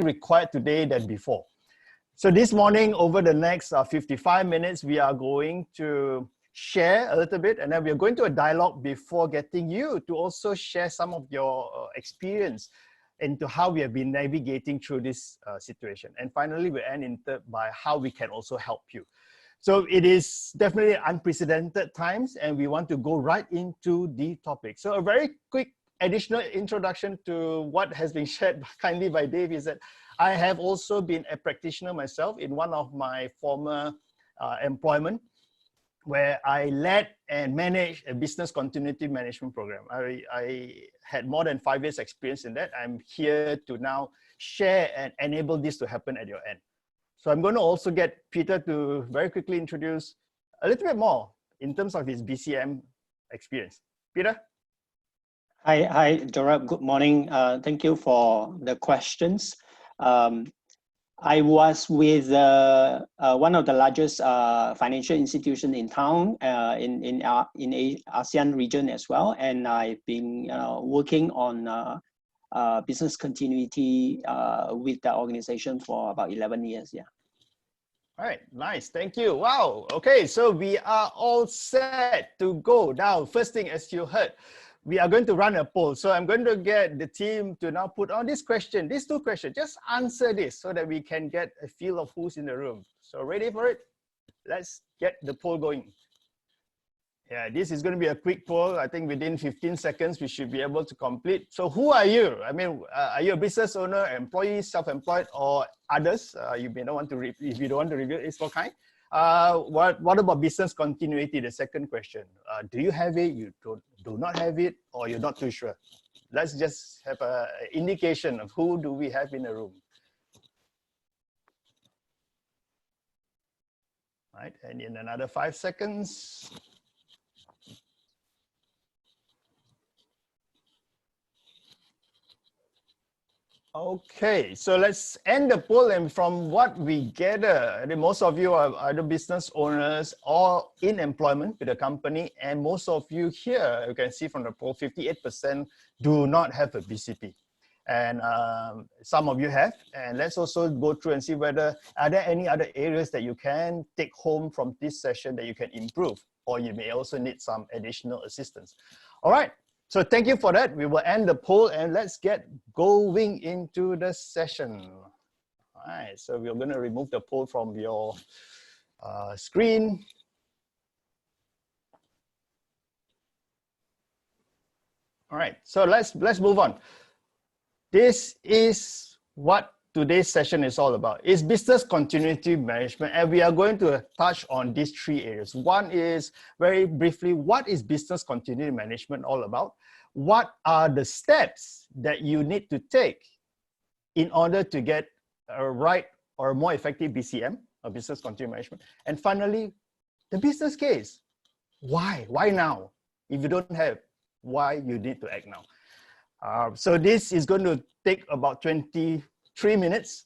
required today than before. So this morning, over the next 55 minutes, we are going to share a little bit, and then we are going to a dialogue before getting you to also share some of your experience into how we have been navigating through this situation. And finally, we end by how we can also help you. So it is definitely unprecedented times, and we want to go right into the topic. So a very quick additional introduction to what has been shared kindly by Dave is that I have also been a practitioner myself in one of my former employment, where I led and managed a business continuity management program. I had more than 5 years experience in that. I'm here to now share and enable this to happen at your end. So I'm going to also get Peter to very quickly introduce a little bit more in terms of his BCM experience. Peter? Hi, Gerard. Good morning. Thank you for the questions. I was with one of the largest financial institutions in town in ASEAN region as well, and I've been working on business continuity with the organization for about 11 years. Yeah. All right, nice. Thank you. Wow. Okay, so we are all set to go. Now, first thing, as you heard, we are going to run a poll. So I'm going to get the team to now put on this question, these two questions. Just answer this so that we can get a feel of who's in the room. So ready for it? Let's get the poll going. Yeah, this is going to be a quick poll. I think within 15 seconds, we should be able to complete. So who are you? I mean, are you a business owner, employee, self-employed, or others? You may not want to, if you don't want to reveal, it's for kind. What about business continuity? The second question. Do you have it? You do not have it, or you're not too sure? Let's just have an indication of who do we have in the room. Right, and in another 5 seconds. Okay, so let's end the poll, and from what we gather, I think most of you are either business owners or in employment with a company, and most of you here, you can see from the poll, 58% do not have a BCP. And some of you have, and let's also go through and see whether, are there any other areas that you can take home from this session that you can improve, or you may also need some additional assistance. All right. So thank you for that. We will end the poll and let's get going into the session. All right, so we're going to remove the poll from your screen. All right, so let's move on. This is what today's session is all about. It's business continuity management, and we are going to touch on these three areas. One is, very briefly, what is business continuity management all about? What are the steps that you need to take in order to get a right or more effective BCM, or business continuity management? And finally, the business case. Why? Why now? If you don't have, why you need to act now? So this is going to take about 23 minutes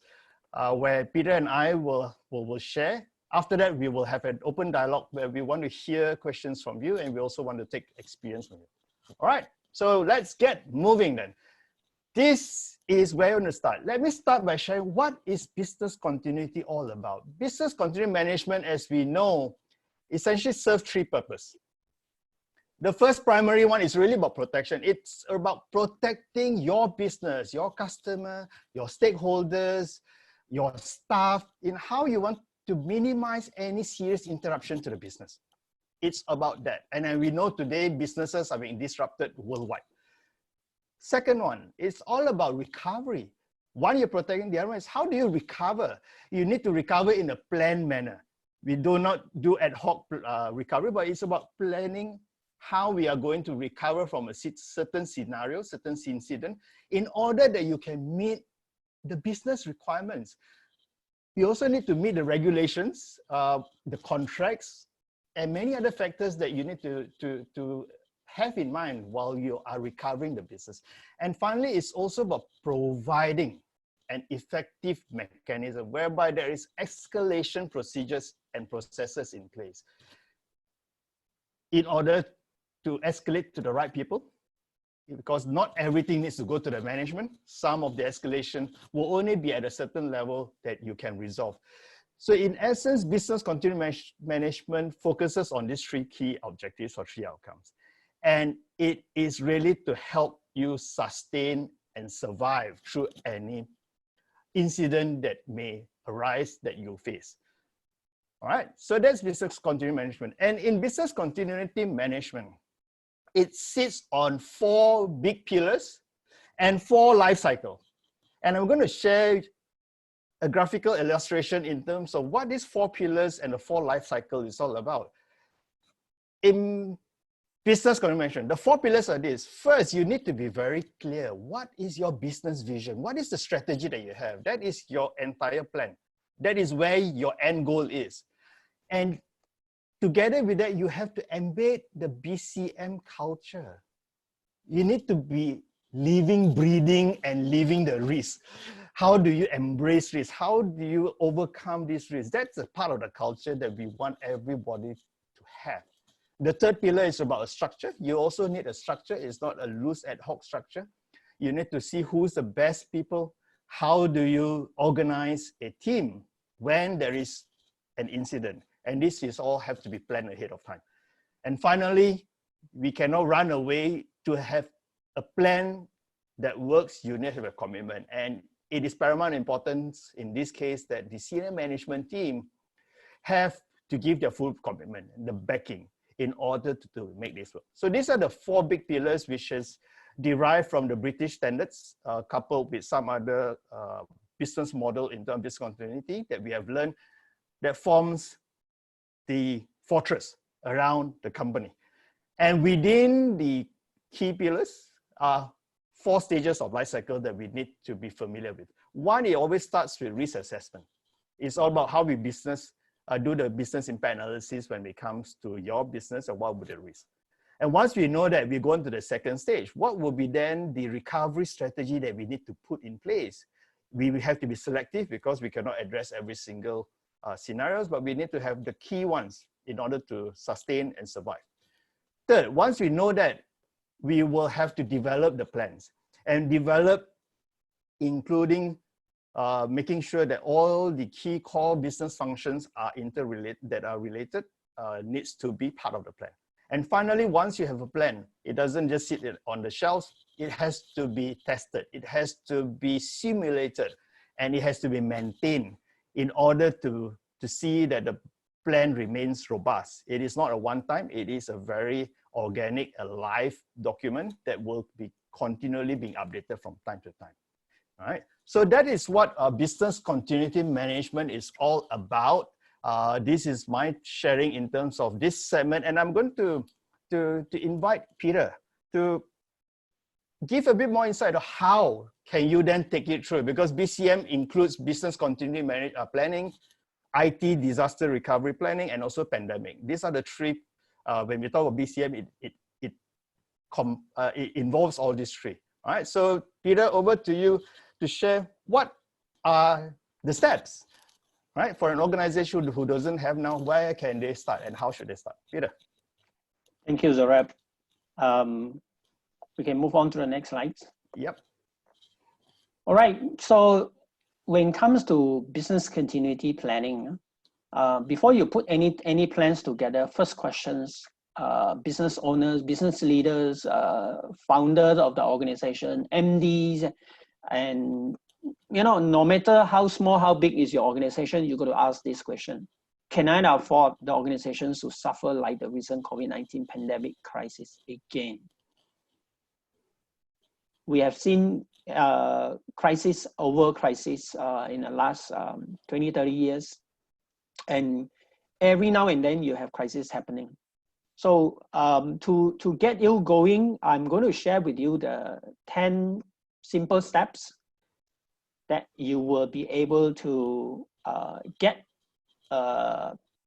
where Peter and I will share. After that, we will have an open dialogue where we want to hear questions from you, and we also want to take experience from you. All right, so let's get moving then. This is where we're going to start. Let me start by sharing what is business continuity all about. Business continuity management, as we know, essentially serves three purposes. The first primary one is really about protection. It's about protecting your business, your customer, your stakeholders, your staff, in how you want to minimize any serious interruption to the business. It's about that. And then we know today businesses are being disrupted worldwide. Second one, it's all about recovery. One, you're protecting, the other one is how do you recover? You need to recover in a planned manner. We do not do ad hoc recovery, but it's about planning how we are going to recover from a certain scenario, certain incident, in order that you can meet the business requirements. You also need to meet the regulations, the contracts, and many other factors that you need to have in mind while you are recovering the business. And finally, it's also about providing an effective mechanism whereby there is escalation procedures and processes in place in order to escalate to the right people because not everything needs to go to the management. Some of the escalation will only be at a certain level that you can resolve. So in essence, business continuity management focuses on these three key objectives or three outcomes. And it is really to help you sustain and survive through any incident that may arise that you face. All right, so that's business continuity management. And in business continuity management, it sits on 4 big pillars and 4 life cycles. And I'm going to share a graphical illustration in terms of what these 4 pillars and the 4 life cycle is all about. In business continuity management, the 4 pillars are this. First, you need to be very clear. What is your business vision? What is the strategy that you have? That is your entire plan. That is where your end goal is. And together with that, you have to embed the BCM culture. You need to be living, breathing, and living the risk. How do you embrace risk? How do you overcome this risk? That's a part of the culture that we want everybody to have. The third pillar is about a structure. You also need a structure. It's not a loose ad hoc structure. You need to see who's the best people. How do you organize a team when there is an incident? And this is all have to be planned ahead of time. And finally, we cannot run away. To have a plan that works, you need to have a commitment. And it is paramount importance in this case that the senior management team have to give their full commitment, the backing, in order to make this work. So these are the 4 big pillars which is derived from the British standards, coupled with some other business model in terms of business continuity that we have learned that forms the fortress around the company. And within the key pillars are 4 stages of life cycle that we need to be familiar with. One, it always starts with risk assessment. It's all about how we do the business impact analysis when it comes to your business and what would the risk. And once we know that, we go into the second stage. What will be then the recovery strategy that we need to put in place? We have to be selective because we cannot address every single scenarios, but we need to have the key ones in order to sustain and survive. Third, once we know that, we will have to develop the plans and develop including making sure that all the key core business functions are related needs to be part of the plan. And finally, once you have a plan, it doesn't just sit on the shelves, it has to be tested, it has to be simulated, and it has to be maintained in order to see that the plan remains robust. It is not a one-time, it is a very organic, alive document that will be continually being updated from time to time. All right, so that is what business continuity management is all about. This is my sharing in terms of this segment, and I'm going to invite Peter to give a bit more insight of how can you then take it through, because BCM includes business continuity planning, IT disaster recovery planning, and also pandemic. These are the 3. When we talk about BCM, it involves all these 3. All right, so Peter, over to you to share what are the steps, right, for an organization who doesn't have now. Where can they start and how should they start? Peter. Thank you, Zorab. We can move on to the next slide. Yep. All right, so when it comes to business continuity planning, before you put any plans together, first questions, business owners, business leaders, founders of the organization, MDs, and no matter how small, how big is your organization, you got to ask this question: can I afford the organizations to suffer like the recent COVID-19 pandemic crisis again? We have seen crisis over crisis in the last 20, 30 years. And every now and then you have crisis happening. So to get you going, I'm going to share with you the 10 simple steps that you will be able to get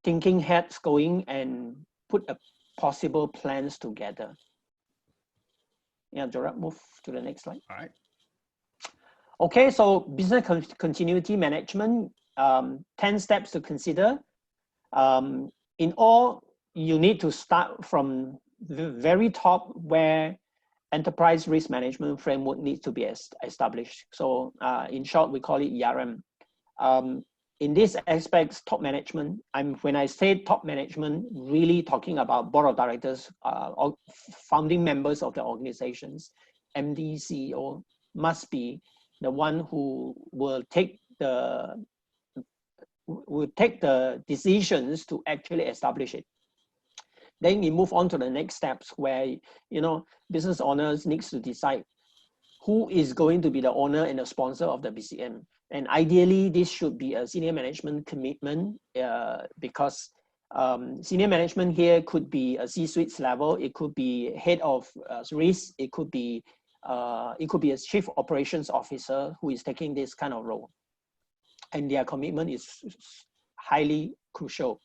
thinking heads going and put a possible plans together. Yeah, Gerard, move to the next slide. All right. Okay, so business continuity management, 10 steps to consider. In all, you need to start from the very top where enterprise risk management framework needs to be established. So in short, we call it ERM. In this aspect, top management, when I say top management, really talking about board of directors, or founding members of the organizations, MD, CEO, must be the one who will take the decisions to actually establish it. Then we move on to the next steps where, business owners needs to decide who is going to be the owner and the sponsor of the BCM. And ideally, this should be a senior management commitment because senior management here could be a C-suite level, it could be head of risk, it could be a chief operations officer who is taking this kind of role. And their commitment is highly crucial.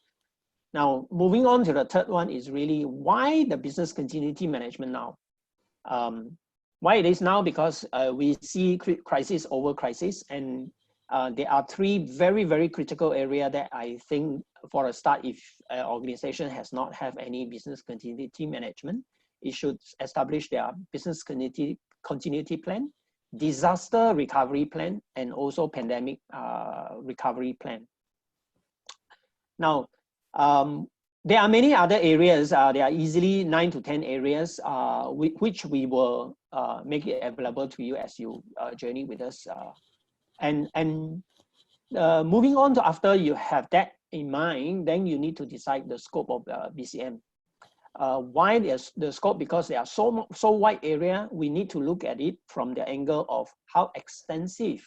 Now, moving on to the third one is really why the business continuity management now. Why it is now? Because we see crisis over crisis, and there are three very, very critical areas that I think for a start, if an organization has not have any business continuity management, it should establish their business continuity plan, disaster recovery plan, and also pandemic recovery plan. Now, there are many other areas. There are easily 9 to 10 areas which we will make it available to you as you journey with us. Moving on to after you have that in mind, then you need to decide the scope of BCM. Why the scope? Because there are so wide area. We need to look at it from the angle of how extensive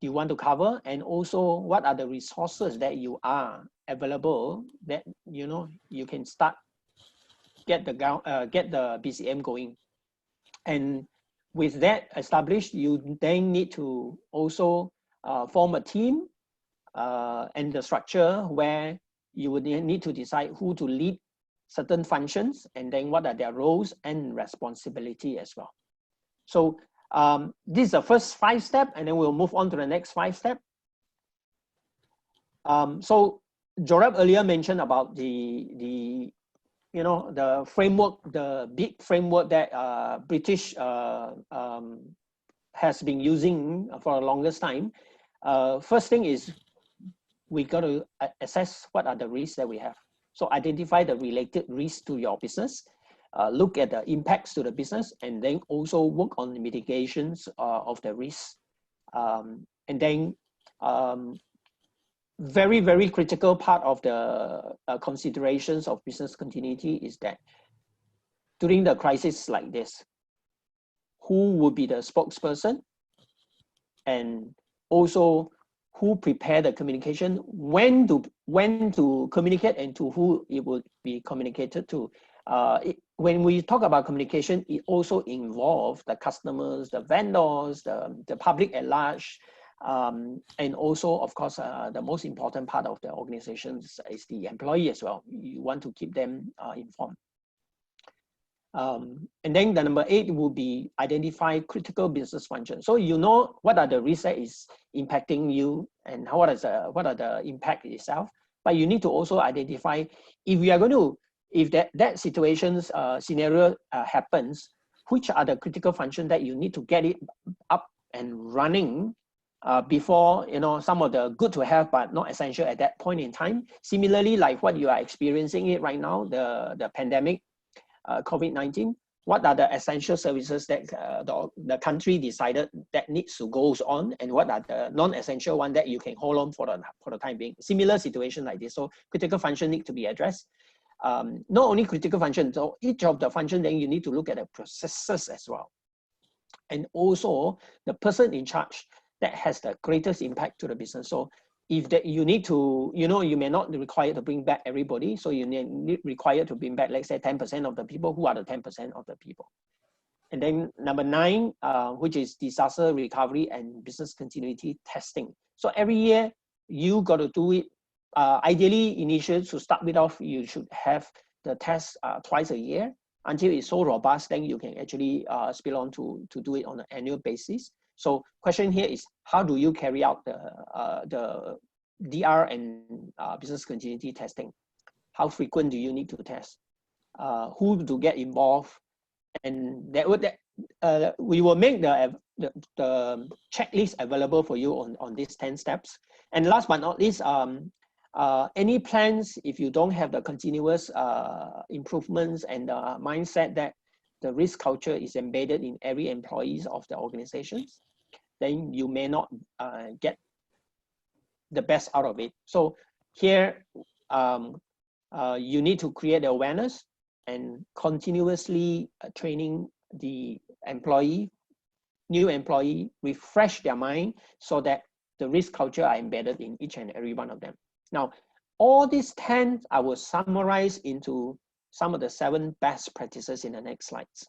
you want to cover, and also what are the resources that you are available that you can start get the BCM going. And with that established, you then need to also form a team and the structure where you would need to decide who to lead certain functions, and then what are their roles and responsibility as well. So this is the first 5 steps, and then we'll move on to the next 5 steps. So Jorab earlier mentioned about the framework, the big framework that British has been using for the longest time. First thing is we got to assess what are the risks that we have. So identify the related risks to your business. Look at the impacts to the business, and then also work on the mitigations of the risks. And then very, very critical part of the considerations of business continuity is that during the crisis like this, who would be the spokesperson, and also who prepare the communication, when to communicate, and to who it would be communicated to. When we talk about communication, it also involves the customers, the vendors, the public at large, and also, of course, the most important part of the organizations is the employee as well. You want to keep them informed. And then the number 8 will be identify critical business functions. So you know what are the risks that is impacting you, and what are the impact itself. But you need to also identify if we are going to, if that situation's scenario happens, which are the critical functions that you need to get it up and running before some of the good to have but not essential at that point in time. Similarly, like what you are experiencing it right now, the pandemic, COVID-19, what are the essential services that the country decided that needs to go on, and what are the non-essential one that you can hold on for the time being. Similar situation like this, so critical function need to be addressed. Not only critical functions, so each of the function, then you need to look at the processes as well, and also the person in charge that has the greatest impact to the business. So if that you need to, you may not require to bring back everybody, so you need require to bring back, let's say 10% of the people. Who are the 10% of the people? And then number 9, which is disaster recovery and business continuity testing. So every year you got to do it. Ideally, initially to start with off, you should have the test twice a year until it's so robust. Then you can actually spill on to do it on an annual basis. So question here is, how do you carry out the DR and business continuity testing? How frequent do you need to test? Who to get involved? And that would we will make the checklist available for you on these 10 steps. And last but not least, any plans, if you don't have the continuous improvements and the mindset that the risk culture is embedded in every employees of the organizations, then you may not get the best out of it. So here, you need to create awareness and continuously training the new employee, refresh their mind so that the risk culture are embedded in each and every one of them. Now, all these 10, I will summarize into some of the 7 best practices in the next slides.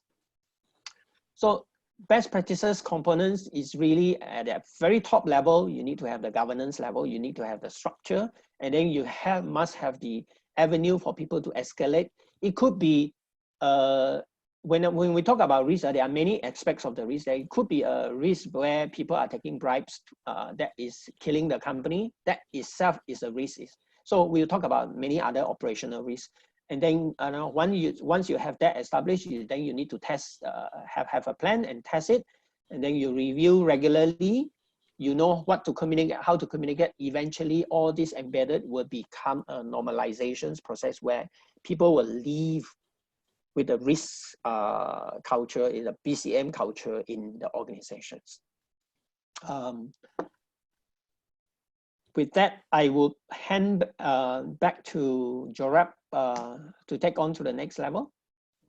So best practices components is really at a very top level. You need to have the governance level, you need to have the structure, and then you must have the avenue for people to escalate. It could be, when we talk about risk, there are many aspects of the risk. There could be a risk where people are taking bribes that is killing the company. That itself is a risk. So we'll talk about many other operational risks. And then once you have that established, then you need to test, have a plan and test it. And then you review regularly. You know what to communicate, how to communicate. Eventually, all this embedded will become a normalizations process where people will live with the risk culture, in the BCM culture in the organizations. With that, I will hand back to Jorab to take on to the next level.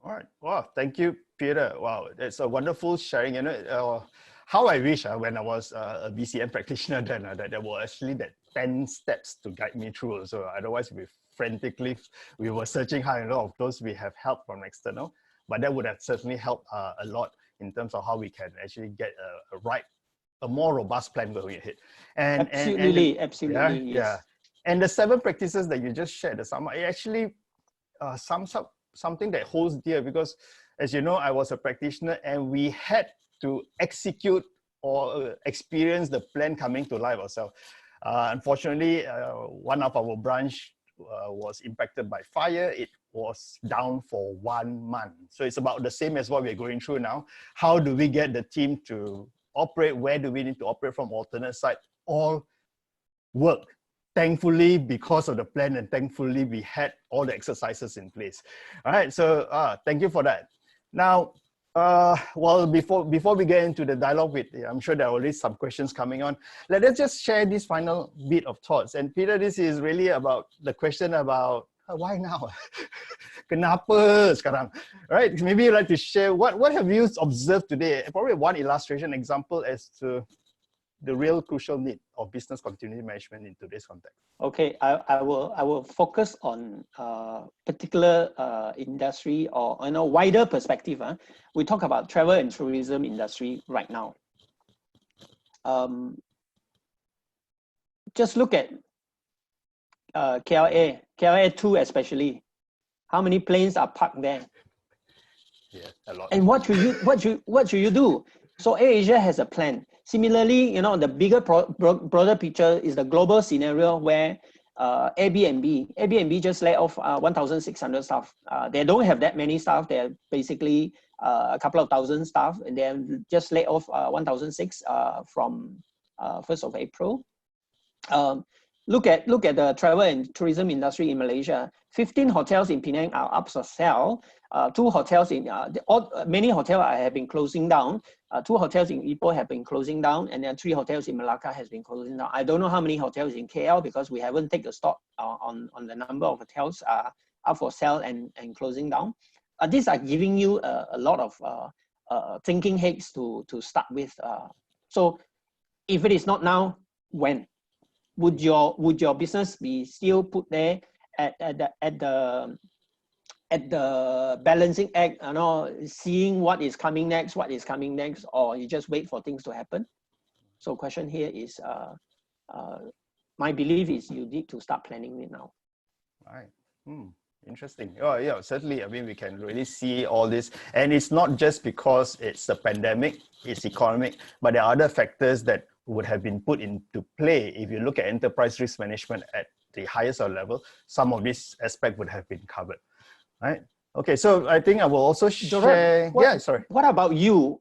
All right. Wow. Thank you, Peter. Wow. It's a wonderful sharing. You know, how I wish when I was a BCM practitioner then that there were actually that 10 steps to guide me through. So otherwise we were searching high, and a lot of those we have help from external, but that would have certainly helped a lot in terms of how we can actually get a more robust plan going ahead. Absolutely. Yeah, Yes. yeah. And the 7 practices that you just shared, it actually sums up something that holds dear, because as you know, I was a practitioner and we had to execute or experience the plan coming to life ourselves. Unfortunately, one of our branch was impacted by fire. It was down for 1 month. So it's about the same as what we're going through now. How do we get the team to operate? Where do we need to operate from? Alternate site? All work. Thankfully, because of the plan, and thankfully we had all the exercises in place. All right, so thank you for that. Now, well, before we get into the dialogue with, I'm sure there are already some questions coming on. Let us just share this final bit of thoughts. And Peter, this is really about the question about why now? Kenapa sekarang? Right? Maybe you'd like to share what have you observed today? Probably one illustration example as to the real crucial need of business continuity management in today's context. Okay, I will focus on particular industry, or wider perspective. We talk about travel and tourism industry right now. Just look at KLA 2 especially. How many planes are parked there? Yeah, a lot. And what should you do? So AirAsia has a plan. Similarly, the bigger broader picture is the global scenario where Airbnb just laid off 1,600 staff. They don't have that many staff. They're basically a couple of thousand staff, and they just laid off 1,600 from 1st of April. Look at the travel and tourism industry in Malaysia. 15 hotels in Penang are up for sale. 2 hotels in many hotels have been closing down. 2 hotels in Ipoh have been closing down, and then 3 hotels in Malacca has been closing down. I don't know how many hotels in KL because we haven't taken stock on the number of hotels up for sale and closing down. These are giving you a lot of thinking heads to start with. So if it is not now, when? Would your business be still put there at the balancing act, seeing what is coming next, or you just wait for things to happen? So question here is, my belief is you need to start planning it now. All right. Interesting. Oh yeah, certainly. I mean, we can really see all this, and it's not just because it's the pandemic, it's economic, but there are other factors that would have been put into play. If you look at enterprise risk management at the highest level, some of this aspect would have been covered, right? Okay, so I think I will also share. What, Yeah, sorry. what about you?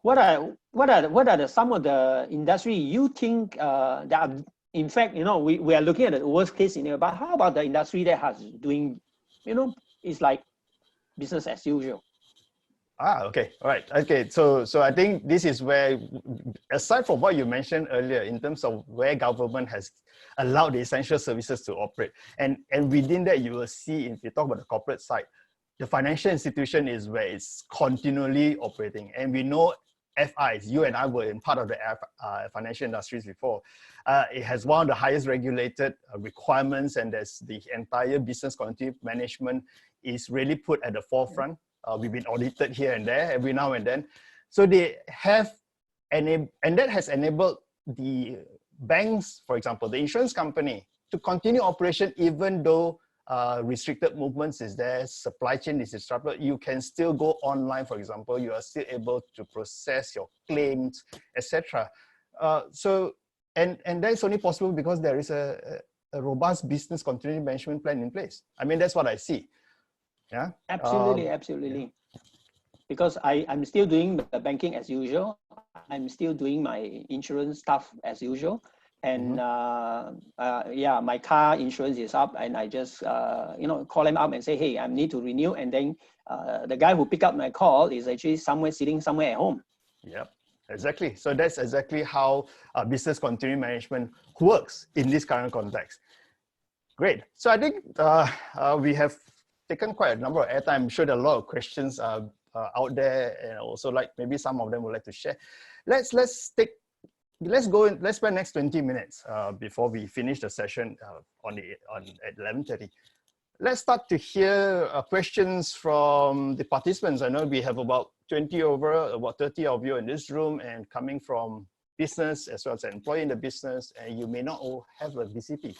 What are some of the industry you think that are, in fact, we are looking at the worst case scenario, but how about the industry that has doing, it's like business as usual? Okay, all right. Okay, so I think this is where, aside from what you mentioned earlier, in terms of where government has allowed the essential services to operate, and within that, you will see, if you talk about the corporate side, the financial institution is where it's continually operating, and we know FIs. You and I were in part of the financial industries before. It has one of the highest regulated requirements, and there's the entire business continuity management is really put at the forefront. We've been audited here and there every now and then. So they have, and that has enabled the banks, for example, the insurance company, to continue operation even though restricted movements is there, supply chain is disrupted. You can still go online, for example. You are still able to process your claims, etc. And that's only possible because there is a robust business continuity management plan in place. I mean, that's what I see. Yeah, absolutely. Yeah. Because I'm still doing the banking as usual. I'm still doing my insurance stuff as usual. And yeah, my car insurance is up, and I just call them up and say, hey, I need to renew. And then the guy who picked up my call is actually sitting somewhere at home. Yep, exactly. So that's exactly how business continuity management works in this current context. Great. So I think we have taken quite a number of airtime. I'm sure there are a lot of questions out there, and also like maybe some of them would like to share. Let's spend next 20 minutes before we finish the session at 11:30. Let's start to hear questions from the participants. I know we have about 30 of you in this room, and coming from business as well as an employee in the business, and you may not all have a BCP.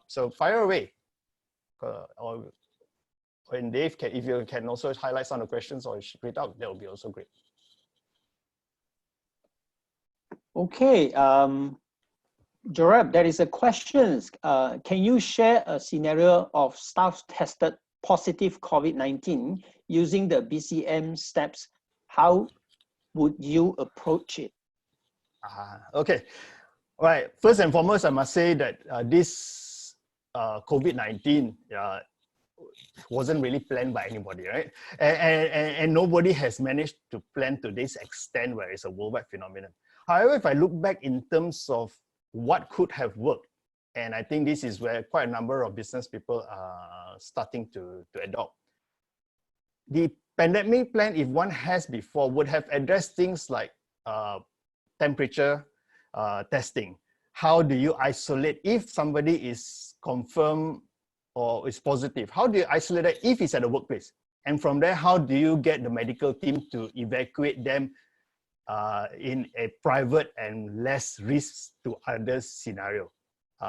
So fire away. And Dave, if you can also highlight some of the questions or read out, that would be also great. Okay, Jorab, there is a question. Can you share a scenario of staff tested positive COVID-19 using the BCM steps? How would you approach it? Okay, all right. First and foremost, I must say that this COVID-19 wasn't really planned by anybody, right? And nobody has managed to plan to this extent where it's a worldwide phenomenon. However, if I look back in terms of what could have worked, and I think this is where quite a number of business people are starting to adopt. The pandemic plan, if one has before, would have addressed things like temperature testing. How do you isolate if somebody is confirmed or is positive? How do you isolate that if it's at the workplace? And from there, how do you get the medical team to evacuate them in a private and less risk to others scenario?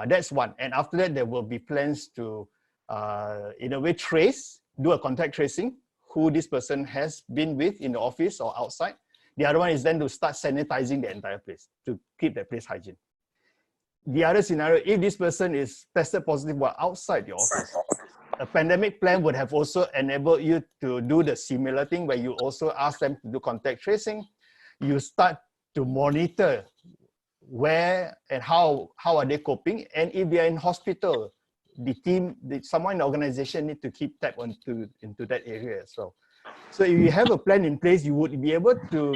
That's one. And after that, there will be plans to, in a way, do a contact tracing, who this person has been with in the office or outside. The other one is then to start sanitizing the entire place to keep the place hygiene. The other scenario, if this person is tested positive while outside the office, a pandemic plan would have also enabled you to do the similar thing where you also ask them to do contact tracing. You start to monitor where and how are they coping, and if they are in hospital, the team, someone in the organization need to keep tab into that area as well. So if you have a plan in place, you would be able to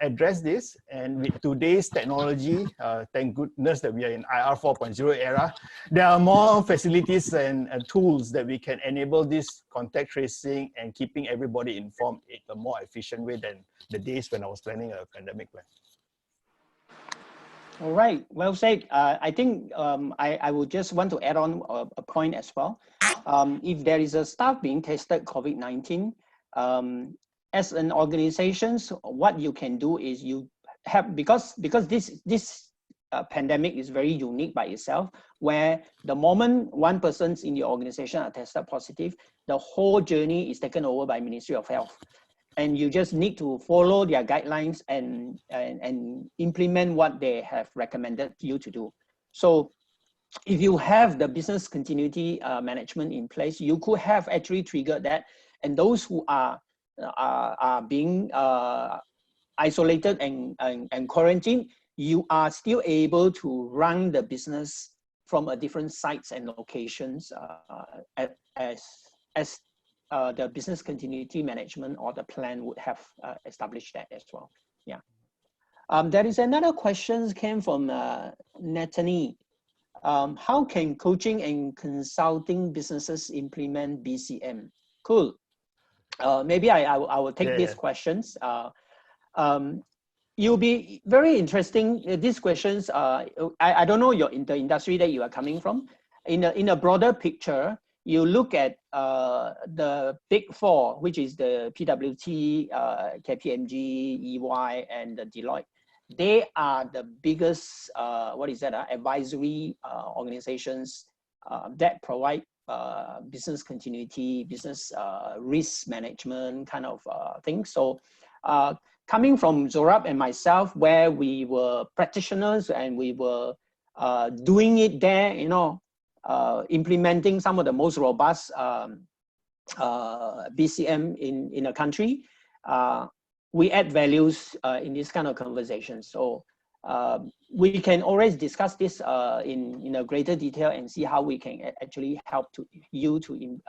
address this. And with today's technology, thank goodness that we are in IR 4.0 era, there are more facilities and tools that we can enable this contact tracing and keeping everybody informed in a more efficient way than the days when I was planning a pandemic plan. All right, well said. I think I would just want to add on a point as well. If there is a staff being tested COVID-19, as an organization, what you can do is you have, because this pandemic is very unique by itself, where the moment one person's in your organization are tested positive, the whole journey is taken over by Ministry of Health. And you just need to follow their guidelines and implement what they have recommended you to do. So if you have the business continuity management in place, you could have actually triggered that, and those who are being isolated and quarantined, you are still able to run the business from a different sites and locations as the business continuity management or the plan would have established that as well. Yeah. There is another question came from Natalie. How can coaching and consulting businesses implement BCM? Cool. Maybe I will take these questions. You'll be very interesting. These questions, I don't know the industry that you are coming from. In a broader picture, you look at the big four, which is the PwC, KPMG, EY, and the Deloitte. They are the biggest, advisory organizations that provide business continuity, business risk management kind of things. So coming from Zorab and myself, where we were practitioners and we were doing it there, implementing some of the most robust BCM in a country, we add values in this kind of conversation. So we can always discuss this in a greater detail and see how we can actually help you to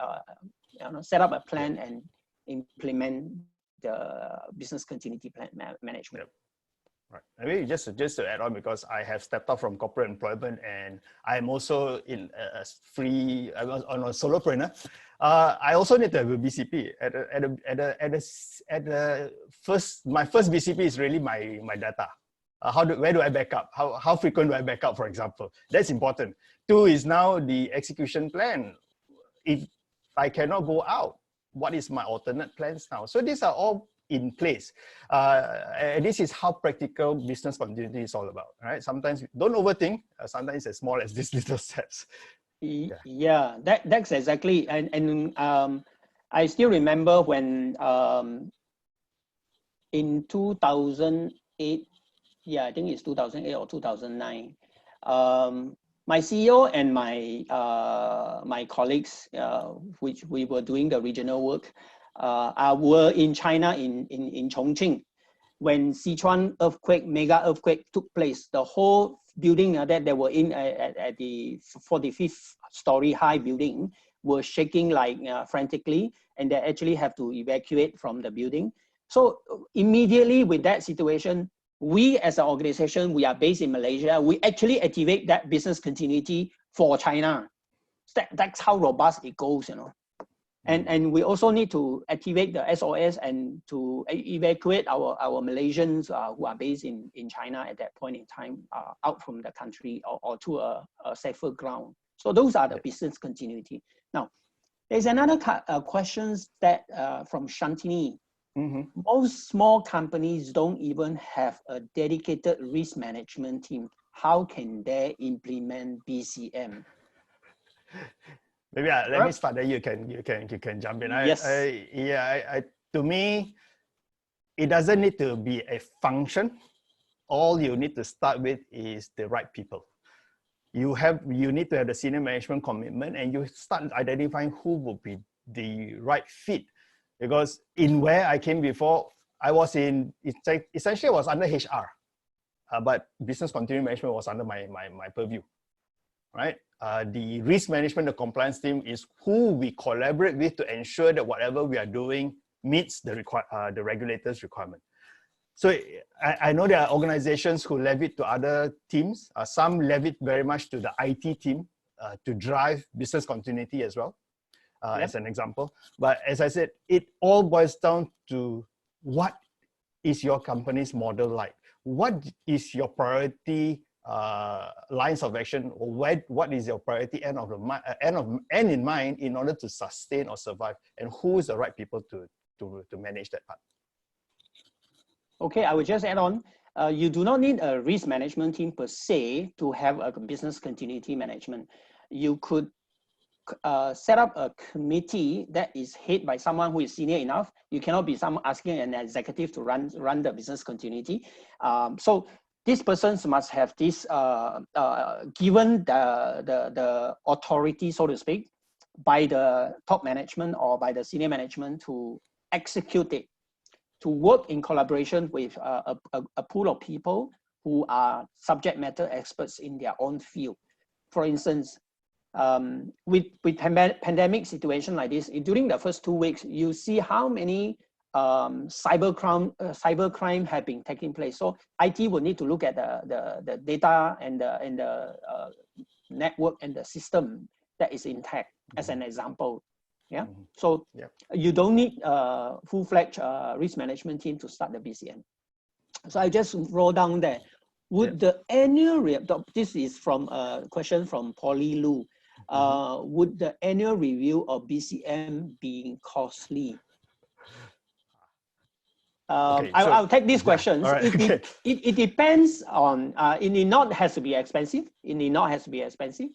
set up a plan and implement the business continuity plan management. Yep. Right. Maybe just to add on, because I have stepped up from corporate employment and I'm also in a I'm a solopreneur. I also need to have a BCP. My first BCP is really my data. Where do I back up? How frequent do I back up, for example? That's important. 2 is now the execution plan. If I cannot go out, what is my alternate plans now? So these are all in place. And this is how practical business continuity is all about, right? Sometimes don't overthink. Sometimes as small as these little steps. Yeah, that's exactly. And I still remember when in 2008, I think it's 2008 or 2009, my CEO and my colleagues, which we were doing the regional work, were in China in Chongqing when Sichuan earthquake, mega earthquake took place. The whole building that they were in at the 45th story high building were shaking like frantically, and they actually have to evacuate from the building. So immediately with that situation, we as an organization, we are based in Malaysia, we actually activate that business continuity for China. That's how robust it goes, And we also need to activate the SOS and to evacuate our Malaysians who are based in China at that point in time out from the country or to a safer ground. So those are the business continuity. Now, there's another questions that from Shantini. Mm-hmm. Most small companies don't even have a dedicated risk management team. How can they implement BCM? Maybe let me start there. You can jump in. Yes. To me, it doesn't need to be a function. All you need to start with is the right people. You need to have the senior management commitment, and you start identifying who will be the right fit. Because in where I came before, I was essentially I was under HR, but business continuity management was under my purview, right? The risk management, the compliance team is who we collaborate with to ensure that whatever we are doing meets the regulators' requirement. So I know there are organizations who leave it to other teams. Some leave it very much to the IT team to drive business continuity as well, as an example. But as I said, it all boils down to what is your company's model like? What is your priority lines of action, or what is your priority end in mind in order to sustain or survive, and who is the right people to manage that part? Okay, I will just add on. You do not need a risk management team per se to have a business continuity management. You could set up a committee that is headed by someone who is senior enough. You cannot be asking an executive to run the business continuity. So these persons must have this given the authority, so to speak, by the top management or by the senior management to execute it, to work in collaboration with a pool of people who are subject matter experts in their own field. For instance, with pandemic situation like this, during the first 2 weeks, you see how many cybercrime have been taking place. So IT will need to look at the data and the network and the system that is intact, as an example. Yeah. So you don't need a full-fledged risk management team to start the BCM. So I just wrote down there. Would the annual this is from a question from Polly Lu. Would the annual review of BCM be costly? I'll take these questions. Right, it depends on, it need not has to be expensive. It need not has to be expensive.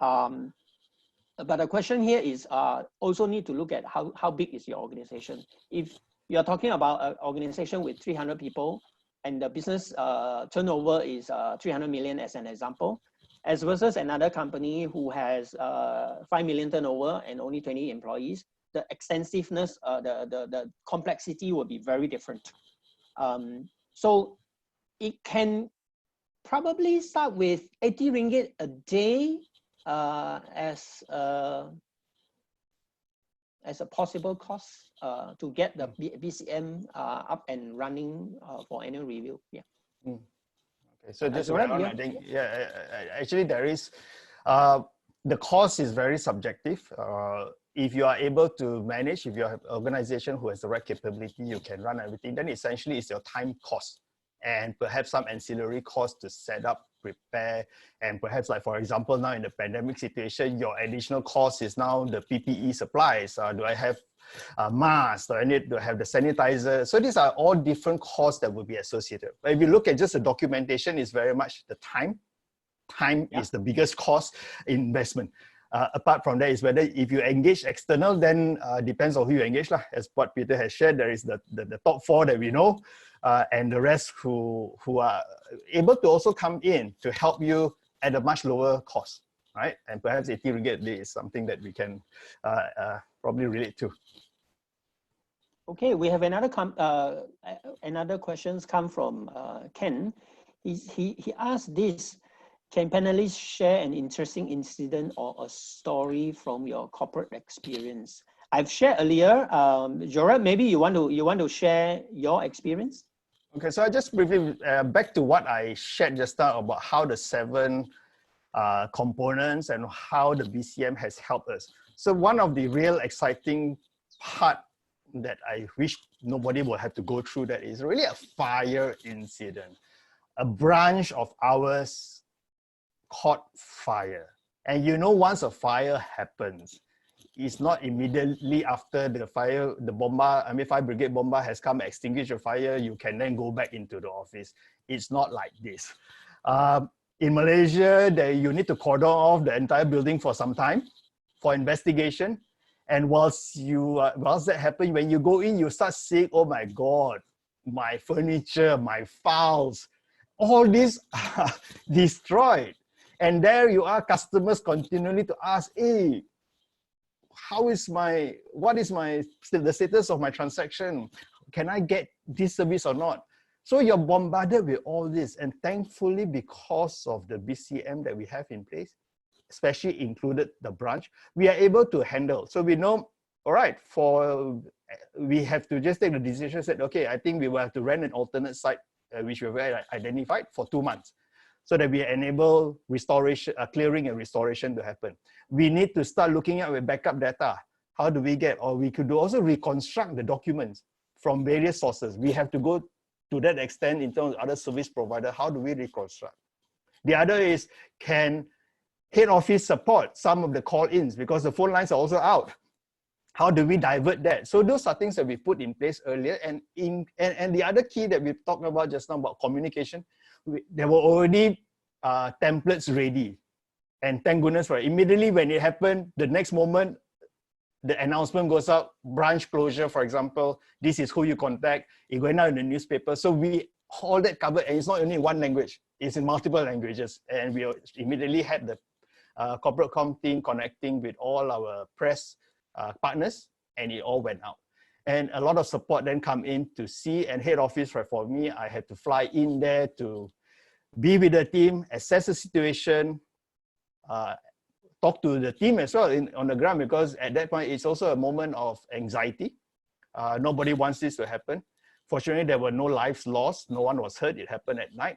But the question here is also need to look at how big is your organization. If you're talking about an organization with 300 people and the business turnover is 300 million as an example, as versus another company who has 5 million turnover and only 20 employees, the extensiveness, the complexity will be very different. So it can probably start with 80 ringgit a day as a possible cost to get the BCM up and running for annual review. Yeah. Okay, so just I think actually there is the cost is very subjective. If you are able to manage, if you have an organization who has the right capability, you can run everything, then essentially it's your time cost and perhaps some ancillary costs to set up, prepare, and perhaps like, for example, now in the pandemic situation, your additional cost is now the PPE supplies. Do I have masks? Do I need to have the sanitizer? So these are all different costs that will be associated. But if you look at just the documentation, it's very much the time. Time is the biggest cost investment. Apart from that is whether if you engage external, then depends on who you engage. As what Peter has shared, there is the top 4 that we know, and the rest who are able to also come in to help you at a much lower cost, right? And perhaps 80 ringgit a day is something that we can probably relate to. Okay, we have another questions come from Ken. He asked this. Can panelists share an interesting incident or a story from your corporate experience? I've shared earlier. Jorab, maybe you want to share your experience? Okay, so I just briefly back to what I shared just now about how the 7 components and how the BCM has helped us. So one of the real exciting part that I wish nobody will have to go through that is really a fire incident. A branch of ours caught fire. And you know, once a fire happens, it's not immediately after the fire, the bomba, fire brigade bomba has come extinguish the fire, you can then go back into the office. It's not like this. In Malaysia, you need to cordon off the entire building for some time for investigation. And whilst that happens, when you go in, you start seeing, oh my God, my furniture, my files, all these are destroyed. And there you are, customers continually to ask, hey, what is the status of my transaction? Can I get this service or not? So you're bombarded with all this. And thankfully, because of the BCM that we have in place, especially included the branch, we are able to handle. So we know, all right, we have to just take the decision, said, okay, I think we will have to rent an alternate site, which we've identified for 2 months, so that we enable restoration, clearing and restoration to happen. We need to start looking at with backup data. How do we get, or we could also reconstruct the documents from various sources. We have to go to that extent in terms of other service provider. How do we reconstruct? The other is, can head office support some of the call-ins because the phone lines are also out? How do we divert that? So those are things that we put in place earlier. And the other key that we talked about just now about communication, there were already templates ready. And thank goodness for it. Immediately when it happened, the next moment, the announcement goes out, branch closure, for example, this is who you contact. It went out in the newspaper. So we all that covered, and it's not only one language, it's in multiple languages. And we immediately had the corporate comm team connecting with all our press partners, and it all went out. And a lot of support then come in to see, and head office, right, for me, I had to fly in there to be with the team, assess the situation, talk to the team as well on the ground, because at that point, it's also a moment of anxiety. Nobody wants this to happen. Fortunately, there were no lives lost. No one was hurt. It happened at night.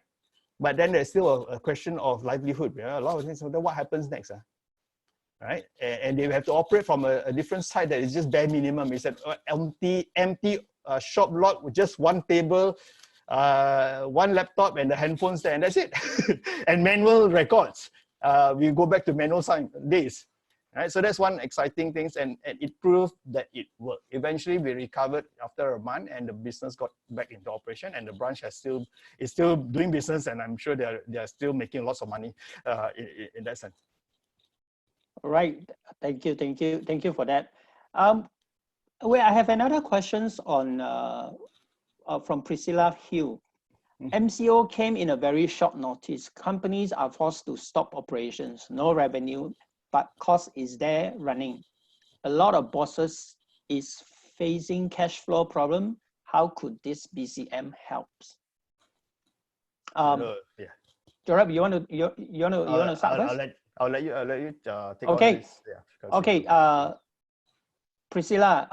But then there's still a question of livelihood. A lot of things. So then what happens next? Right? And they have to operate from a different side that is just bare minimum. It's an empty shop lot with just one table, one laptop, and the handphones there, and that's it. And manual records. We go back to manual days. Right? So that's one exciting thing, and it proved that it worked. Eventually, we recovered after a month, and the business got back into operation, and the branch is still doing business, and I'm sure they are still making lots of money in that sense. All right, thank you for that. Well, I have another questions on from Priscilla Hill. MCO came in a very short notice. Companies are forced to stop operations, no revenue, but cost is there running. A lot of bosses is facing cash flow problem. How could this BCM helps? Yeah. Jorab, you want to start first? I'll let you take okay. on this. Yeah. Okay. Priscilla,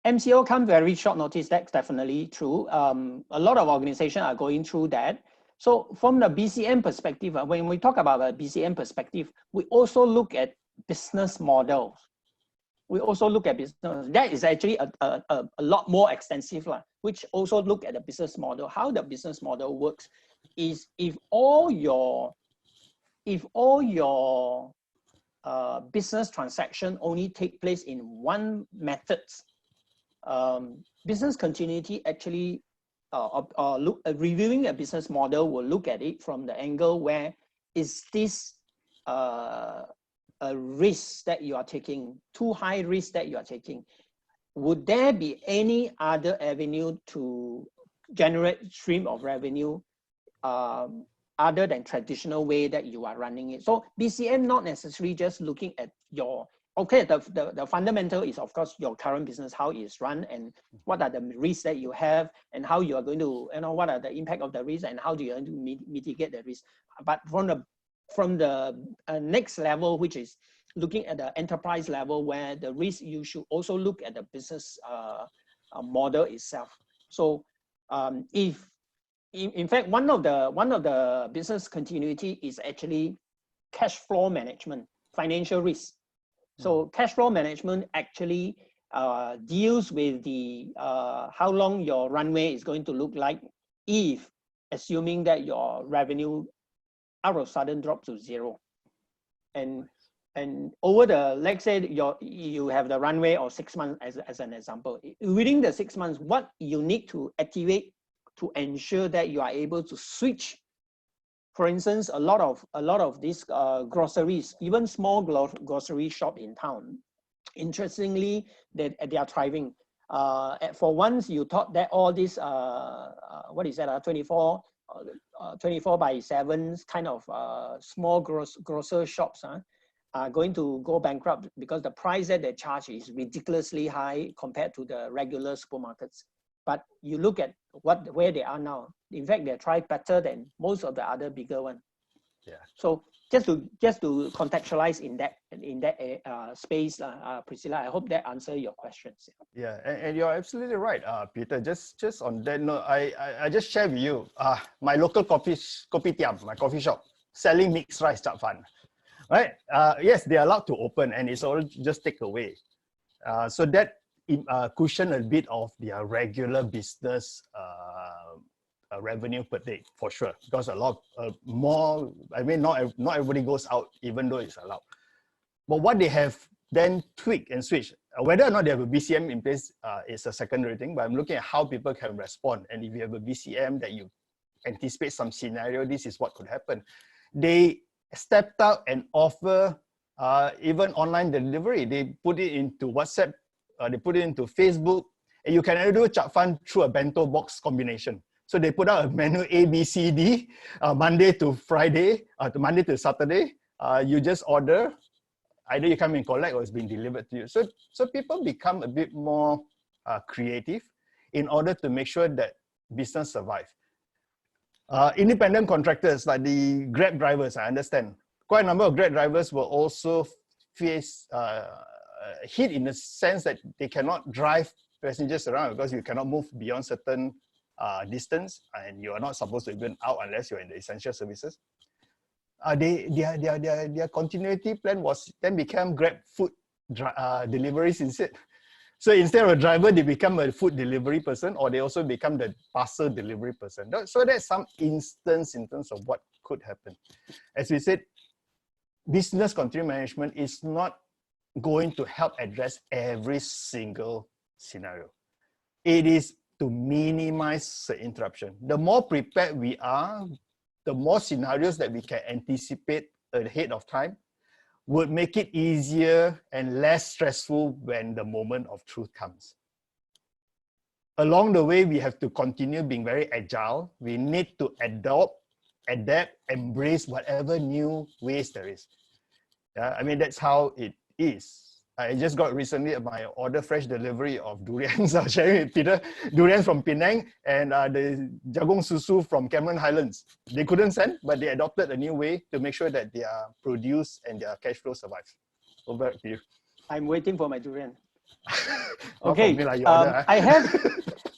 MCO come very short notice. That's definitely true. A lot of organizations are going through that. So from the BCM perspective, when we talk about a BCM perspective, we also look at business models. We also look at business. That is actually a lot more extensive, which also look at the business model. How the business model works is if all your business transaction only take place in one method, business continuity actually reviewing a business model will look at it from the angle where is this a risk that you are taking, too high risk that you are taking? Would there be any other avenue to generate stream of revenue other than traditional way that you are running it? So BCM not necessarily just looking at your, okay, the fundamental is of course your current business, how it's run and what are the risks that you have and how you are going to, what are the impact of the risk and how do you going to mitigate the risk. But from the next level, which is looking at the enterprise level where the risk, you should also look at the business model itself. So if in fact, one of the business continuity is actually cash flow management, financial risk. So cash flow management actually deals with the how long your runway is going to look like if assuming that your revenue out of sudden drop to zero. And over the, let's say you have the runway of 6 months as an example. Within the 6 months, what you need to activate to ensure that you are able to switch. For instance, a lot of these groceries, even small grocery shop in town, interestingly, they are thriving. For once, you thought that all these, what is that, 24 by 7 kind of small grocer shops are going to go bankrupt because the price that they charge is ridiculously high compared to the regular supermarkets. But you look at where they are now. In fact, they try better than most of the other bigger ones. Yeah. So just to contextualize in that space, Priscilla, I hope that answers your questions. Yeah, and you're absolutely right, Peter. Just on that note, I just share with you my local kopitiam, my coffee shop, selling mixed rice chap fan. Right? Yes, they are allowed to open, and it's all just take away. So that cushion a bit of their regular business revenue per day for sure, because a lot more. I mean, not everybody goes out even though it's allowed. But what they have then tweaked and switched, whether or not they have a BCM in place is a secondary thing. But I'm looking at how people can respond, and if you have a BCM that you anticipate some scenario, this is what could happen. They stepped out and offer even online delivery. They put it into WhatsApp. They put it into Facebook. And you can only do chap fund through a bento box combination. So they put out a menu A, B, C, D, Monday to Friday, to Monday to Saturday. You just order, either you come and collect or it's being delivered to you. So people become a bit more creative in order to make sure that business survive. Independent contractors like the Grab drivers, I understand. Quite a number of Grab drivers will also face hit in the sense that they cannot drive passengers around because you cannot move beyond certain distance, and you are not supposed to even out unless you're in the essential services. Their continuity plan was then become Grab food deliveries instead. So instead of a driver, they become a food delivery person, or they also become the parcel delivery person. So that's some instance in terms of what could happen. As we said, business continuity management is not going to help address every single scenario. It is to minimize the interruption. The more prepared we are, the more scenarios that we can anticipate ahead of time would make it easier and less stressful when the moment of truth comes. Along the way, we have to continue being very agile. We need to adapt, embrace whatever new ways there is. Yeah, I mean, that's how it is. I just got recently my order fresh delivery of durians. I was sharing with Peter, durians from Penang and the jagung susu from Cameron Highlands. They couldn't send, but they adopted a new way to make sure that their produce and their cash flow survives. Over to you. I'm waiting for my durian. Okay, Okay, like order,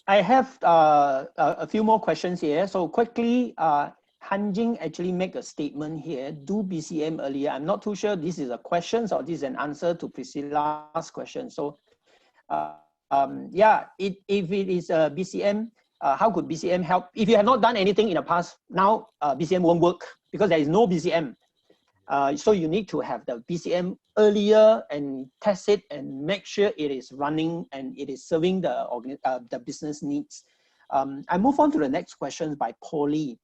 I have a few more questions here. So quickly, Han Jing actually make a statement here. Do BCM earlier. I'm not too sure this is a question or this is an answer to Priscilla's question. So yeah, if it is a BCM, how could BCM help? If you have not done anything in the past, now BCM won't work because there is no BCM. So you need to have the BCM earlier and test it and make sure it is running and it is serving the business needs. I move on to the next question by Polly.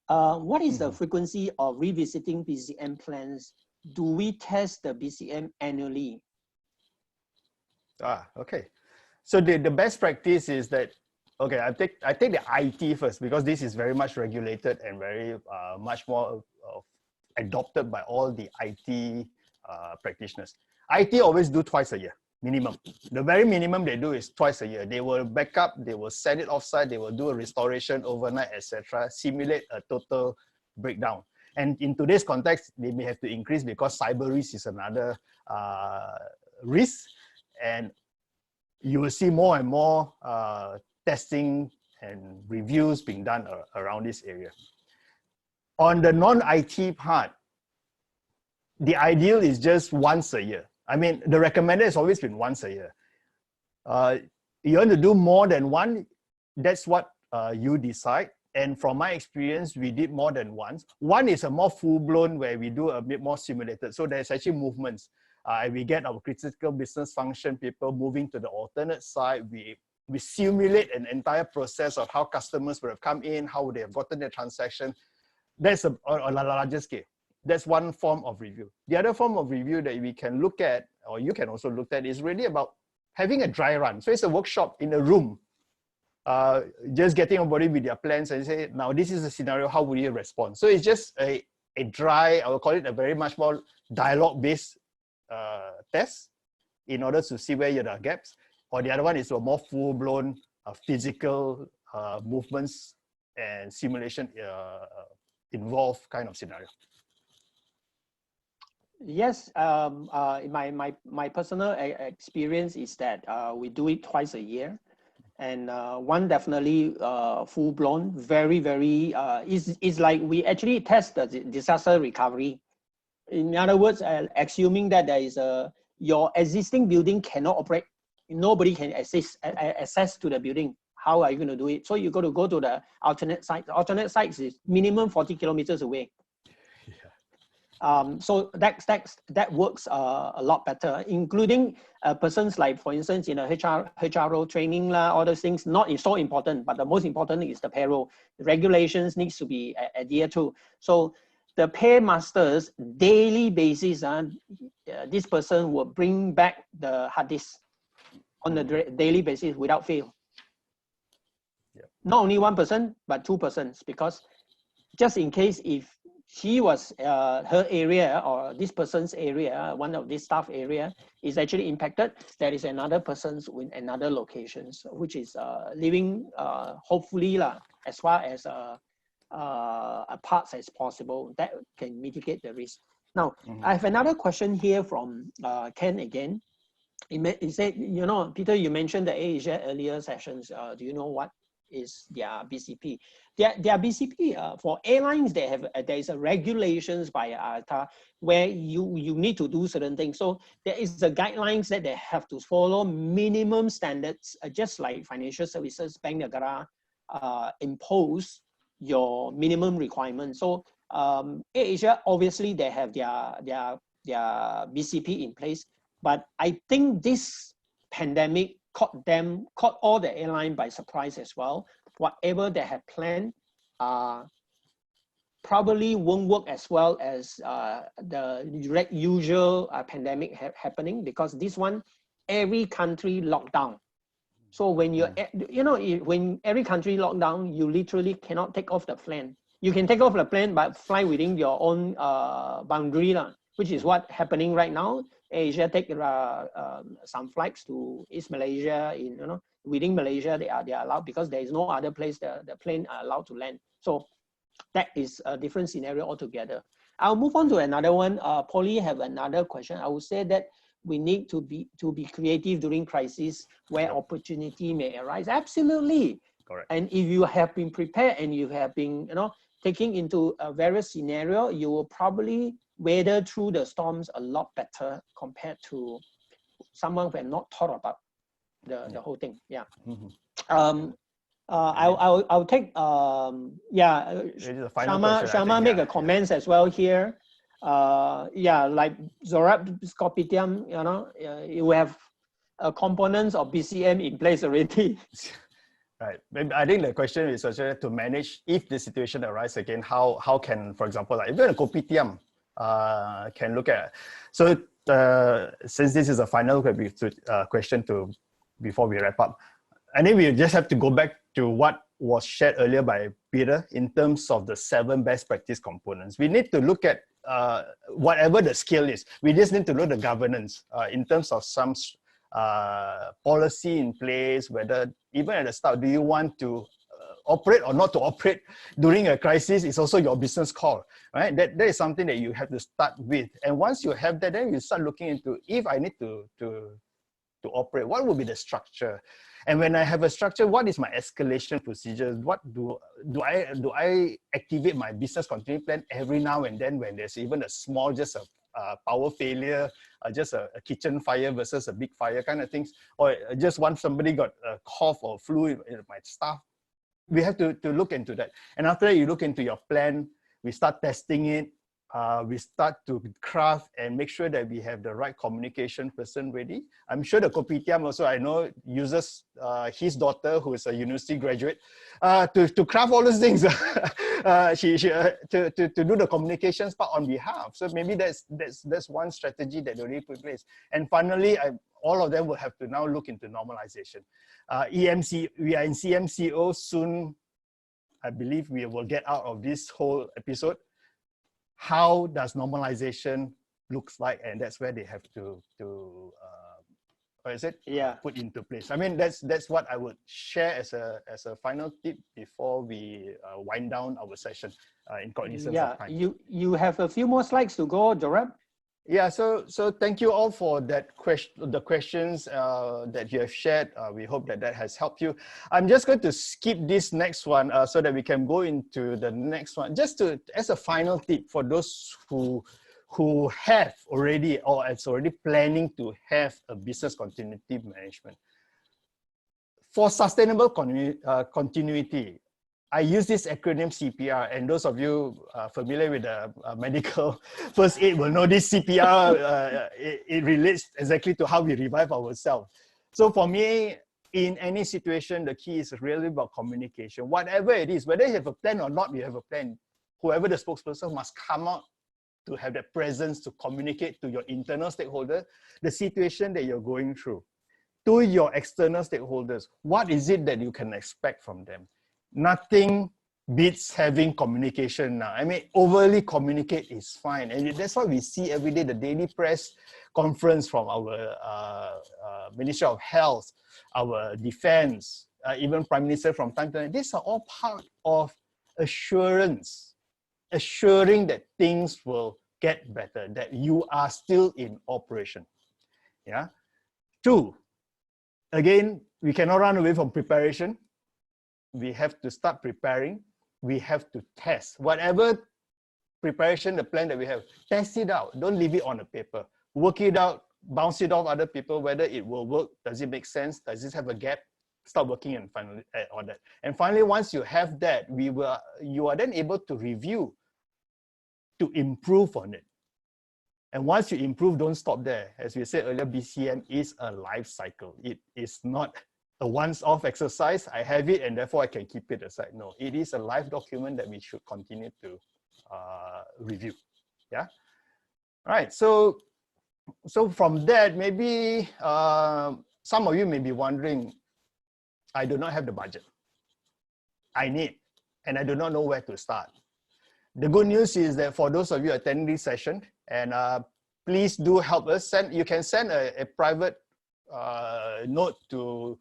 What is the frequency of revisiting BCM plans? Do we test the BCM annually? Okay. So the best practice is that, okay, I take the IT first because this is very much regulated and very much more adopted by all the IT practitioners. IT always do twice a year, minimum. The very minimum they do is twice a year. They will back up, they will send it offsite, they will do a restoration overnight, etc., simulate a total breakdown. And in today's context, they may have to increase because cyber risk is another risk. And you will see more and more testing and reviews being done around this area. On the non-IT part, the ideal is just once a year. I mean, the recommended has always been once a year. You want to do more than one, that's what you decide. And from my experience, we did more than once. One is a more full-blown where we do a bit more simulated. So there's actually movements. We get our critical business function people moving to the alternate side. We simulate an entire process of how customers would have come in, how they have gotten their transaction. That's on a larger scale. That's one form of review. The other form of review that we can look at, or you can also look at, is really about having a dry run. So it's a workshop in a room, just getting everybody with their plans and say, now this is the scenario, how will you respond? So it's just a dry, I will call it a very much more dialogue-based test in order to see where there are gaps. Or the other one is a more full-blown physical movements and simulation involved kind of scenario. Yes, my personal experience is that we do it twice a year, and one definitely full blown, very is like we actually test the disaster recovery. In other words, assuming that there is your existing building cannot operate, nobody can access to the building. How are you going to do it? So you got to go to the alternate site. The alternate sites is minimum 40 kilometers away. So that works a lot better, including persons like, for instance, HRO training, all those things, not so important, but the most important is the payroll. The regulations needs to be adhered to. So the paymasters, daily basis, this person will bring back the hard disk. on a daily basis without fail. Yeah. Not only one person, but two persons, because just in case if she was her area or this person's area, one of this staff area is actually impacted, there is another person's with another locations, which is living hopefully as far as apart as possible. That can mitigate the risk. Now, I have another question here from Ken again. He said, you know, Peter, you mentioned the Asia earlier sessions. Do you know what is their BCP? Their BCP for airlines, they have there is a regulations by IATA where you need to do certain things. So there is the guidelines that they have to follow, minimum standards, just like financial services, Bank Negara impose your minimum requirements. So Asia, obviously they have their BCP in place, but I think this pandemic caught all the airline by surprise as well. Whatever they had planned probably won't work as well as the usual pandemic happening, because this one, every country locked down. So when you're, you know, when every country locked down, you literally cannot take off the plane. You can take off the plane, but fly within your own boundary, which is what's happening right now. Asia take some flights to East Malaysia, within Malaysia they are allowed, because there is no other place the plane are allowed to land. So that is a different scenario altogether. I'll move on to another one. Polly have another question. I would say that we need to be creative during crisis where opportunity may arise. Absolutely. Correct. And if you have been prepared and you have been, taking into a various scenario, you will probably weather through the storms a lot better compared to someone who had not thought about the whole thing. Yeah. I'll take Shama make a comments as well here. Like Zorab Kopitiam, you have components of BCM in place already. Right. I think the question is actually to manage if the situation arises again. How can, for example, like even a kopitiam can look at. So since this is a final question before we wrap up, I think we just have to go back to what was shared earlier by Peter in terms of the 7 best practice components. We need to look at whatever the scale is. We just need to look at the governance in terms of some policy in place, whether even at the start, do you want to operate or not to operate during a crisis is also your business call, right? That is something that you have to start with. And once you have that, then you start looking into, if I need to operate, what will be the structure? And when I have a structure, what is my escalation procedures? What do I activate my business continuity plan every now and then when there's even a small, just a power failure, just a kitchen fire versus a big fire kind of things, or just once somebody got a cough or flu in my staff. We have to look into that. And after that, you look into your plan, we start testing it, we start to craft and make sure that we have the right communication person ready. I'm sure the Kopitiam also, I know, uses his daughter, who is a university graduate, to craft all those things. To do the communications part on behalf. So maybe that's one strategy that they already put in place. And finally, all of them will have to now look into normalization. EMC, we are in CMCO soon. I believe we will get out of this whole episode. How does normalization looks like? And that's where they have to put into place. I mean, that's what I would share as a final tip before we wind down our session in cognizance of time. You have a few more slides to go, Jorab. Yeah, so thank you all for the questions that you have shared. We hope that has helped you. I'm just going to skip this next one so that we can go into the next one. Just as a final tip for those who have already or is already planning to have a business continuity management. For sustainable continuity, I use this acronym CPR, and those of you familiar with the medical first aid will know this CPR, it relates exactly to how we revive ourselves. So for me, in any situation, the key is really about communication. Whatever it is, whether you have a plan or not, you have a plan. Whoever the spokesperson must come out to have that presence to communicate to your internal stakeholder the situation that you're going through. to your external stakeholders. What is it that you can expect from them? Nothing beats having communication now. I mean, overly communicate is fine. And that's what we see every day, the daily press conference from our Ministry of Health, our defense, even Prime Minister from time to time. These are all part of assurance, assuring that things will get better, that you are still in operation. Yeah. 2, again, we cannot run away from preparation. We have to start preparing. We have to test. Whatever preparation, the plan that we have, test it out. Don't leave it on a paper. Work it out, bounce it off other people, whether it will work. Does it make sense? Does this have a gap? Start working and finally on that. And finally, once you have that, you are then able to review, to improve on it. And once you improve, don't stop there. As we said earlier, BCM is a life cycle. It is not a once-off exercise. I have it and therefore I can keep it aside. No, it is a life document that we should continue to review. Yeah. All right. So from that, maybe some of you may be wondering, I do not have the budget. I need, and I do not know where to start. The good news is that for those of you attending this session, and please do help us. You can send a private note to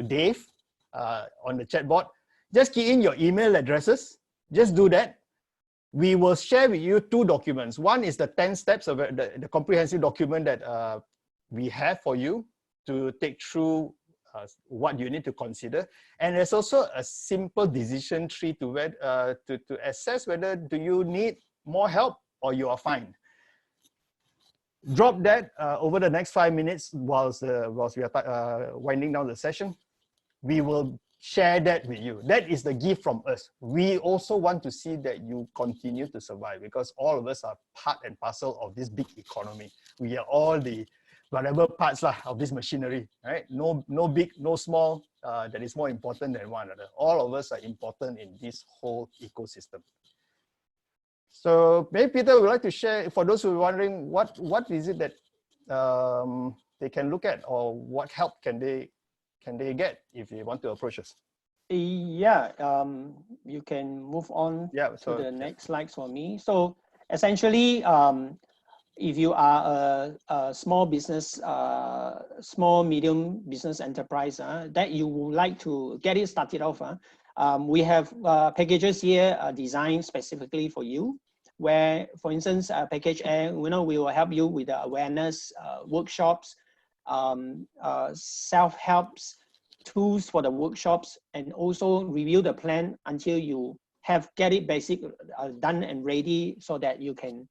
Dave on the chat board. Just key in your email addresses. Just do that. We will share with you 2 documents. One is the 10 steps of the comprehensive document that we have for you to take through what you need to consider. And there's also a simple decision tree to assess whether do you need more help or you are fine. Drop that over the next 5 minutes whilst we are winding down the session. We will share that with you. That is the gift from us. We also want to see that you continue to survive because all of us are part and parcel of this big economy. We are all the whatever parts of this machinery, right? No big, no small that is more important than one another. All of us are important in this whole ecosystem. So maybe Peter would like to share, for those who are wondering, what is it that they can look at, or what help can they get if they want to approach us? Yeah, you can move on to the next slides for me. So essentially, if you are a small business, small, medium business enterprise that you would like to get it started off, we have packages here designed specifically for you, where, for instance, package A, we will help you with the awareness workshops, self-helps, tools for the workshops, and also review the plan until you have get it basic done and ready so that you can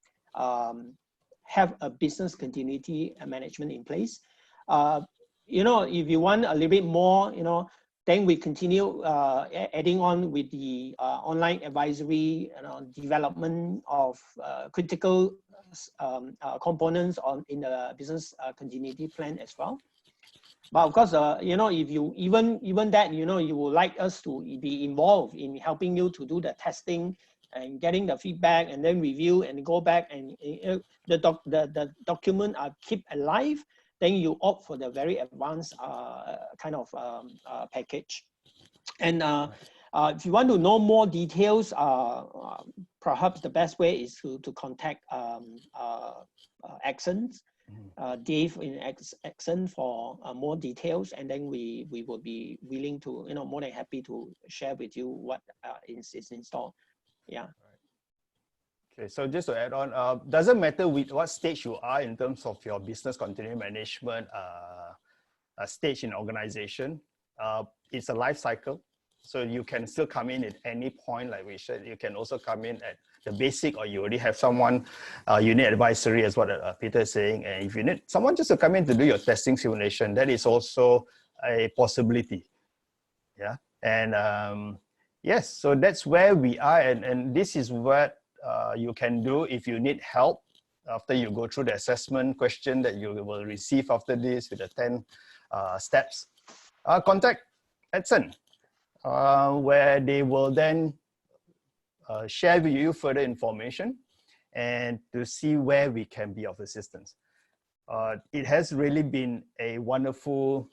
have a business continuity management in place. If you want a little bit more, then we continue adding on with the online advisory, development of critical components in the business continuity plan as well. But of course, if you even that, you would like us to be involved in helping you to do the testing and getting the feedback and then review and go back and the document are keep alive, then you opt for the very advanced kind of package. And if you want to know more details, perhaps the best way is to contact ATCEN, Dave in ATCEN for more details, and then we will be willing to, more than happy to share with you what is installed. Yeah. Okay, so just to add on, doesn't matter with what stage you are in terms of your business continuity management stage in organization. It's a life cycle, so you can still come in at any point. Like we said, you can also come in at the basic, or you already have someone, you need advisory, as what Peter is saying. And if you need someone just to come in to do your testing simulation, that is also a possibility. Yeah, and yes, so that's where we are, and this is what you can do if you need help after you go through the assessment question that you will receive after this with the 10 steps. Contact ATCEN, where they will then share with you further information and to see where we can be of assistance. It has really been a wonderful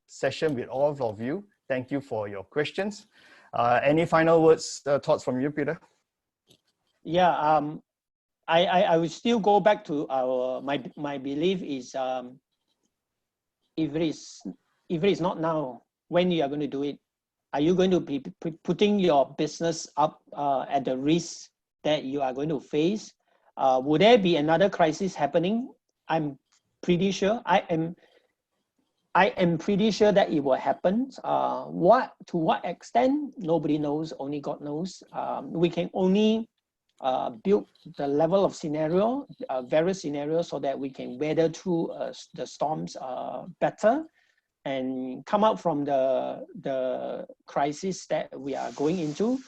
session with all of you. Thank you for your questions. Any final words, thoughts from you, Peter? Yeah, I will still go back to my belief is if it is not now, when you are going to do it? Are you going to be putting your business up at the risk that you are going to face? Would there be another crisis happening? I'm pretty sure. I am pretty sure that it will happen. To what extent? Nobody knows. Only God knows. We can only build the level of scenario, various scenarios, so that we can weather through the storms better and come out from the crisis that we are going into,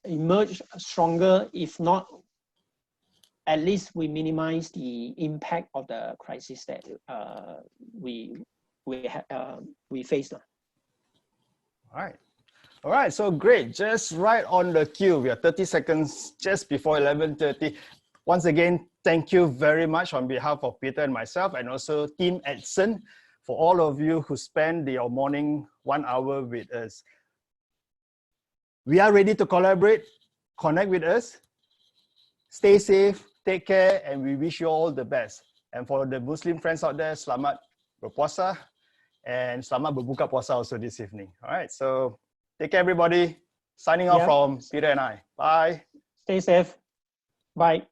emerge stronger. If not, at least we minimize the impact of the crisis that we face now. All right, so great. Just right on the cue. We are 30 seconds just before 11:30. Once again, thank you very much on behalf of Peter and myself, and also Team ATCEN, for all of you who spend your morning 1 hour with us. We are ready to collaborate. Connect with us. Stay safe, take care, and we wish you all the best. And for the Muslim friends out there, selamat berpuasa, and selamat berbuka puasa also this evening. All right, so take care, everybody. Signing off from Peter and I. Bye. Stay safe. Bye.